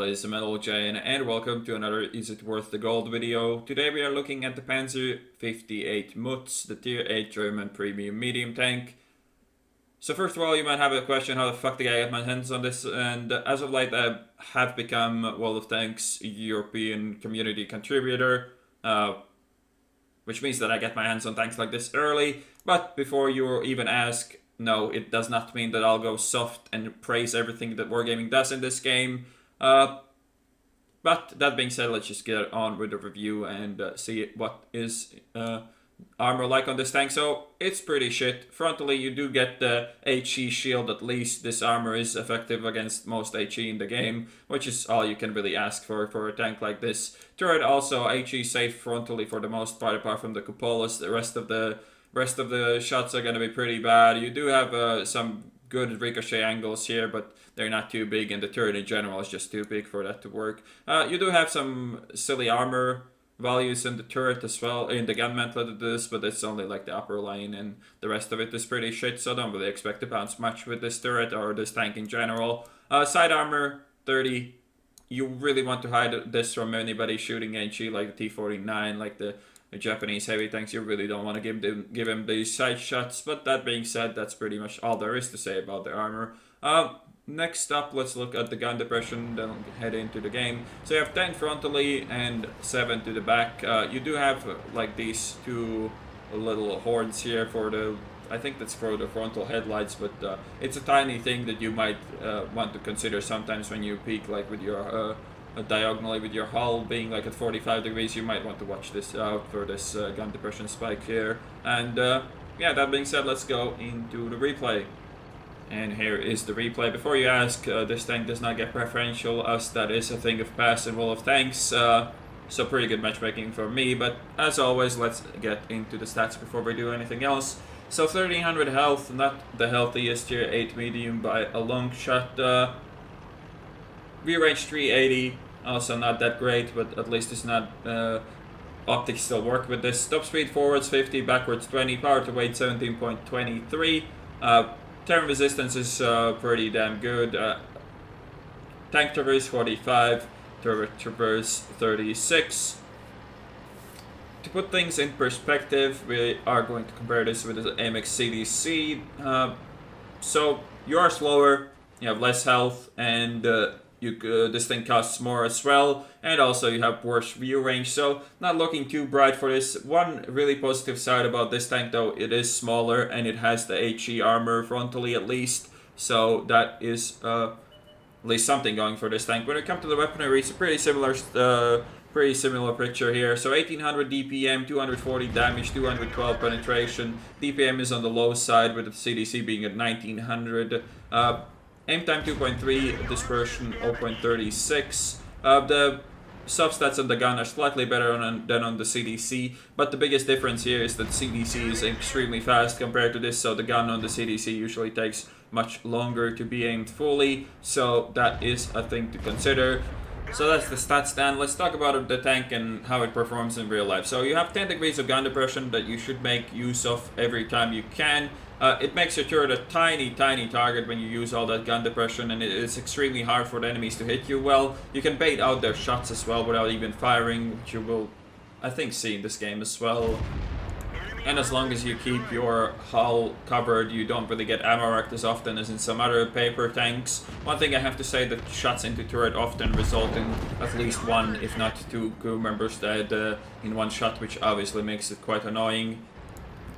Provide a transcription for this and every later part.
ladies and Metal Jane, and welcome to another Is It Worth the Gold video. Today we are looking at the Panzer 58 Mutz, the tier 8 German premium medium tank. So first of all, you might have a question, how the fuck did I get my hands on this? And as of late, I have become World of Tanks European community contributor, which means that I get my hands on tanks like this early. But before you even ask, no, it does not mean that I'll go soft and praise everything that Wargaming does in this game. But that being said, let's just get on with the review and see what is armor like on this tank. So it's pretty shit. Frontally, you do get the HE shield. At least this armor is effective against most HE in the game, which is all you can really ask for a tank like this. Turret also HE safe frontally for the most part, apart from the cupolas. The rest of the shots are going to be pretty bad. You do have some good ricochet angles here, but they're not too big, and the turret in general is just too big for that to work. You do have some silly armor values in the turret as well, in the gun mantlet of this, but it's only like the upper line, and the rest of it is pretty shit, so don't really expect to bounce much with this turret or this tank in general. Side armor, 30. You really want to hide this from anybody shooting HE like the T-49, like the Japanese heavy tanks. You really don't want to give him these side shots, but that being said, that's pretty much all there is to say about the armor. Next up, let's look at the gun depression, then head into the game. So you have 10 frontally and 7 to the back. You do have like these two little horns here for the, I think that's for the frontal headlights, but it's a tiny thing that you might want to consider sometimes when you peek, like with your diagonally with your hull being like at 45 degrees. You might want to watch this out for this gun depression spike here. And yeah, that being said, let's go into the replay. And here is the replay. Before you ask, this tank does not get preferential, as that is a thing of past in World of Tanks. So pretty good matchmaking for me, but as always, let's get into the stats before we do anything else. So 1300 health, not the healthiest tier 8 medium by a long shot. View range 380, also not that great, but at least it's not, optics still work with this. Top speed forwards 50, backwards 20, power to weight 17.23. Turn resistance is pretty damn good. Tank traverse 45, turret traverse 36. To put things in perspective, we are going to compare this with the AMX CDC. So you are slower, you have less health, and this thing costs more as well, and also you have worse view range, so not looking too bright for this. One really positive side about this tank though, it is smaller and it has the HE armor frontally at least, so that is at least something going for this tank. When it comes to the weaponry, it's a pretty similar picture here. So 1800 DPM, 240 damage, 212 penetration. DPM is on the low side with the CDC being at 1900. Aim time 2.3, dispersion 0.36. The substats on the gun are slightly better than on the CDC, but the biggest difference here is that CDC is extremely fast compared to this, so the gun on the CDC usually takes much longer to be aimed fully, so that is a thing to consider. So that's the stats then. Let's talk about the tank and how it performs in real life. So you have 10 degrees of gun depression that you should make use of every time you can. It makes your turret a tiny target when you use all that gun depression, and it is extremely hard for the enemies to hit you well. You can bait out their shots as well without even firing, which you will, I think, see in this game as well. And as long as you keep your hull covered, you don't really get ammo wrecked as often as in some other paper tanks. One thing I have to say, that shots into turret often result in at least one, if not two crew members dead in one shot, which obviously makes it quite annoying.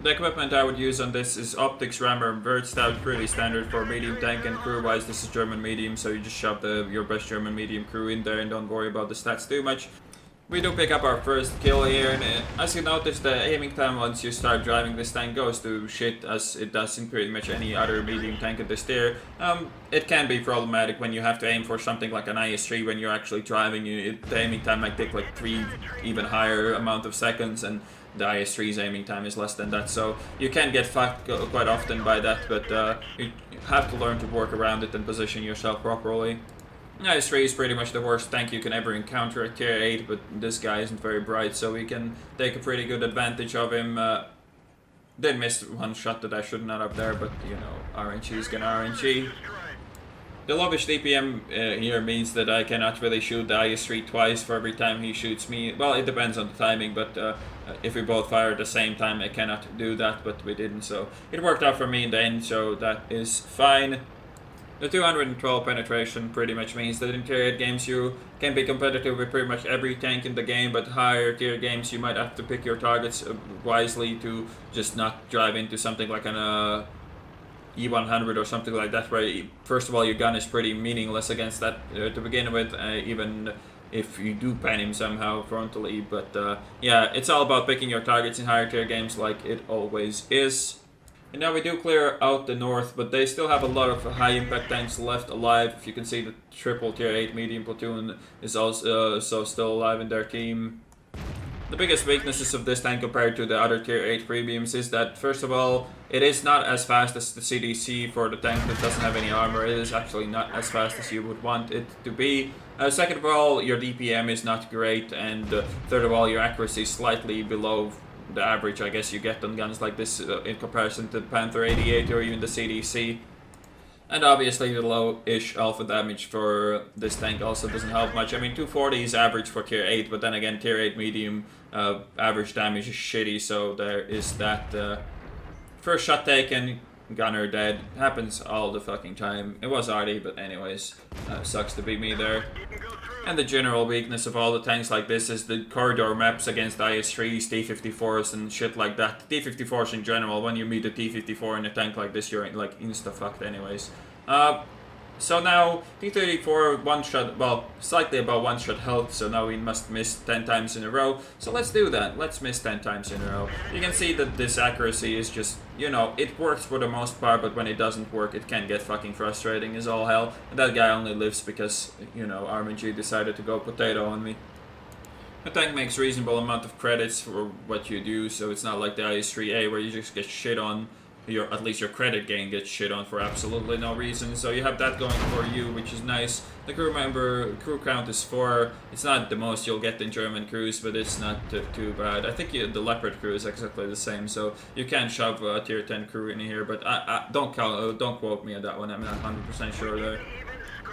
The equipment I would use on this is optics, rammer, and vert stout, pretty standard for medium tank, and crew-wise this is German medium, so you just shove your best German medium crew in there and don't worry about the stats too much. We do pick up our first kill here, and as you notice, the aiming time once you start driving this tank goes to shit, as it does in pretty much any other medium tank at this tier. It can be problematic when you have to aim for something like an IS-3 when you're actually driving. The aiming time might take like 3 even higher amount of seconds, and the IS-3's aiming time is less than that, so you can get fucked quite often by that, but you have to learn to work around it and position yourself properly. IS-3 is pretty much the worst tank you can ever encounter at tier 8, but this guy isn't very bright, so we can take a pretty good advantage of him. Did miss one shot that I should not have there, but you know, RNG is gonna RNG. The lowish DPM here means that I cannot really shoot the IS-3 twice for every time he shoots me. Well, it depends on the timing, but if we both fire at the same time, I cannot do that, but we didn't, so it worked out for me in the end, so that is fine. The 212 penetration pretty much means that in tier 8 games you can be competitive with pretty much every tank in the game, but higher tier games you might have to pick your targets wisely to just not drive into something like an E100 or something like that, where first of all your gun is pretty meaningless against that to begin with, even if you do pan him somehow frontally. But yeah, it's all about picking your targets in higher tier games like it always is. And now we do clear out the north, but they still have a lot of high impact tanks left alive. If you can see, the triple tier 8 medium platoon is also still alive in their team. The biggest weaknesses of this tank compared to the other tier 8 premiums is that, first of all, it is not as fast as the CDC for the tank that doesn't have any armor. It is actually not as fast as you would want it to be. Second of all, your DPM is not great, and third of all, your accuracy is slightly below the average I guess you get on guns like this in comparison to the Panzer 88 or even the CDC. And obviously the low-ish alpha damage for this tank also doesn't help much. I mean, 240 is average for tier 8, but then again, tier 8 medium average damage is shitty, so there is that. First shot taken, gunner dead. Happens all the fucking time. It was arty, but anyways, sucks to be me there. And the general weakness of all the tanks like this is the corridor maps against IS-3s, T-54s and shit like that. T-54s in general, when you meet a T-54 in a tank like this, you're like insta-fucked anyways. So now, T-34 one-shot, well, slightly above one-shot health, so now we must miss 10 times in a row. So let's do that, let's miss 10 times in a row. You can see that this accuracy is just, you know, it works for the most part, but when it doesn't work, it can get fucking frustrating as all hell. And that guy only lives because, you know, RMG decided to go potato on me. The tank makes reasonable amount of credits for what you do, so it's not like the IS-3A where you just get shit on. At least your credit gain gets shit on for absolutely no reason, so you have that going for you, which is nice. The crew count is 4. It's not the most you'll get in German crews, but it's not too bad. I think the Leopard crew is exactly the same, so you can shove a tier 10 crew in here, but don't quote me on that one. I'm not 100% sure there.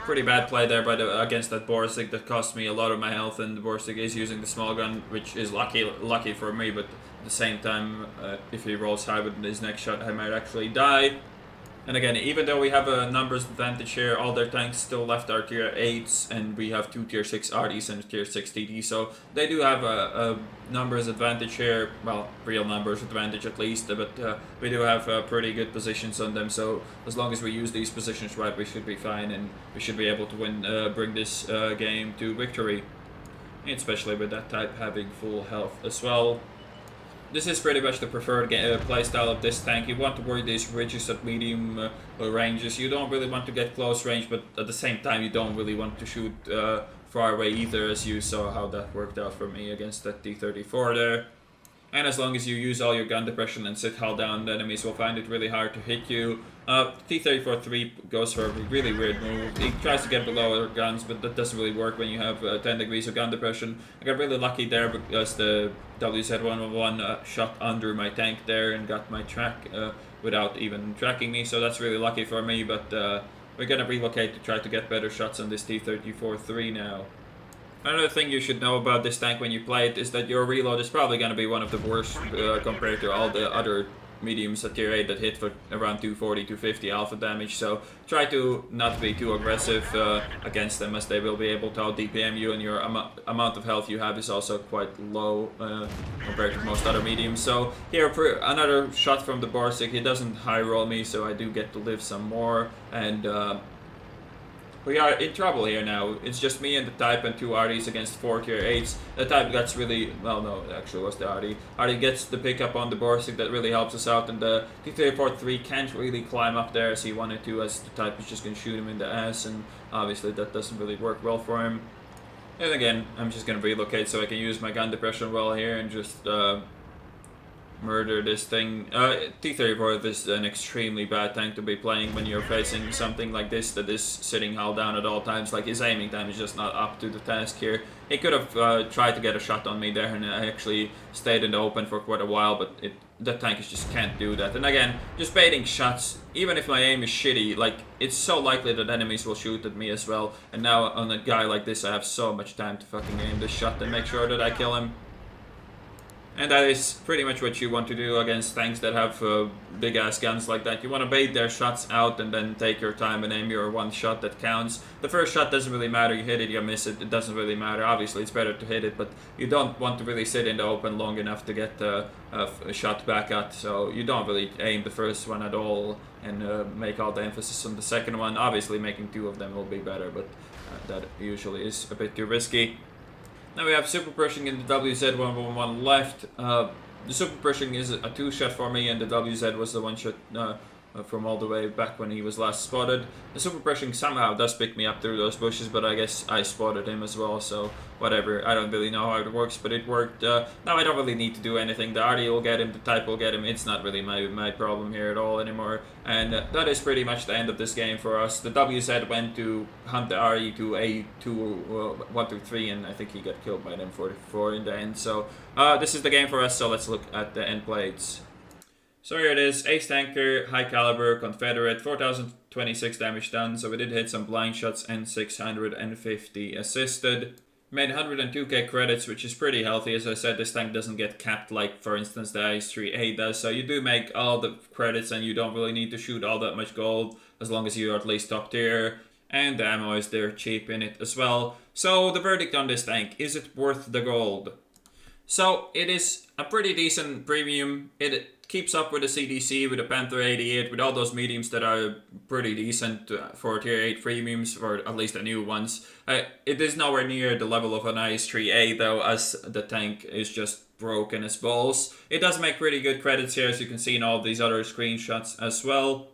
Pretty bad play there against that Borsig that cost me a lot of my health, and the Borsig is using the small gun, which is lucky for me, but at the same time, if he rolls high with his next shot, I might actually die. And again, even though we have a numbers advantage here, all their tanks still left are tier 8s, and we have 2 tier 6 RDs and a tier 6 TD, so they do have a numbers advantage here, well, real numbers advantage at least, but we do have pretty good positions on them, so as long as we use these positions right, we should be fine, and we should be able to win, bring this game to victory, especially with that type having full health as well. This is pretty much the preferred playstyle of this tank. You want to worry these ridges at medium ranges. You don't really want to get close range, but at the same time you don't really want to shoot far away either, as you saw how that worked out for me against that T-34 there. And as long as you use all your gun depression and sit hull down, the enemies will find it really hard to hit you. T-34-3 goes for a really weird move. He tries to get below other guns, but that doesn't really work when you have 10 degrees of gun depression. I got really lucky there because the WZ-111 shot under my tank there and got my track without even tracking me, so that's really lucky for me, but we're gonna relocate to try to get better shots on this T-34-3 now. Another thing you should know about this tank when you play it is that your reload is probably going to be one of the worst compared to all the other mediums at tier 8 that hit for around 240, 250 alpha damage, so try to not be too aggressive against them, as they will be able to out DPM you, and your amount of health you have is also quite low compared to most other mediums. So here, another shot from the Borsig. He doesn't high roll me, so I do get to live some more, and we are in trouble here now. It's just me and the Type and 2 RDs against 4 tier 8s. The Type gets really, well no, it actually was the RD. RD gets the pickup on the Borsig that really helps us out, and the T-34-3 can't really climb up there as he wanted to, as the Type is just going to shoot him in the ass, and obviously that doesn't really work well for him. And again, I'm just going to relocate so I can use my gun depression well here and just murder this thing. T-34 is an extremely bad tank to be playing when you're facing something like this that is sitting hull down at all times. Like, his aiming time is just not up to the task here. He could have tried to get a shot on me there, and I actually stayed in the open for quite a while, but that tank just can't do that. And again, just baiting shots, even if my aim is shitty, like, it's so likely that enemies will shoot at me as well. And now on a guy like this, I have so much time to fucking aim this shot and make sure that I kill him. And that is pretty much what you want to do against tanks that have big ass guns like that. You want to bait their shots out and then take your time and aim your one shot that counts. The first shot doesn't really matter, you hit it, you miss it, it doesn't really matter. Obviously it's better to hit it, but you don't want to really sit in the open long enough to get a shot back at. So you don't really aim the first one at all and make all the emphasis on the second one. Obviously making two of them will be better, but that usually is a bit too risky. Now we have super pushing in the WZ111 left. The super pushing is a 2-shot for me, and the WZ was the 1-shot from all the way back when he was last spotted. The super pushing somehow does pick me up through those bushes, but I guess I spotted him as well, so whatever. I don't really know how it works, but it worked. Now I don't really need to do anything. The RD will get him, the type will get him. It's not really my problem here at all anymore. And that is pretty much the end of this game for us. The WZ went to hunt the RE to A2, 1 through 3, and I think he got killed by them 44 in the end. So this is the game for us, so let's look at the end plates. So here it is, Ace Tanker, High Caliber, Confederate, 4026 damage done, so we did hit some blind shots and 650 assisted. Made 102k credits, which is pretty healthy. As I said, this tank doesn't get capped like, for instance, the IS-3A does, so you do make all the credits and you don't really need to shoot all that much gold, as long as you're at least top tier. And the ammo is there cheap in it as well. So the verdict on this tank, is it worth the gold? So it is a pretty decent premium. It keeps up with the CDC, with the Panzer 88, with all those mediums that are pretty decent for tier 8 premiums, or at least the new ones. It is nowhere near the level of an IS-3A though, as the tank is just broken as balls. It does make pretty good credits here, as you can see in all these other screenshots as well.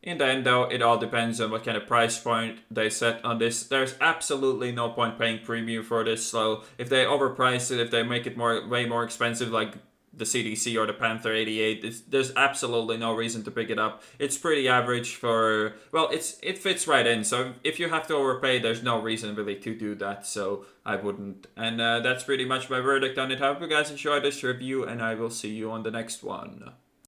In the end though, it all depends on what kind of price point they set on this. There's absolutely no point paying premium for this, so if they overprice it, if they make it way more expensive like the CDC or the Panzer 88, there's absolutely no reason to pick it up. It's pretty average for, well, it fits right in, so if you have to overpay, there's no reason really to do that, so I wouldn't. And that's pretty much my verdict on it. I hope you guys enjoyed this review, and I will see you on the next one.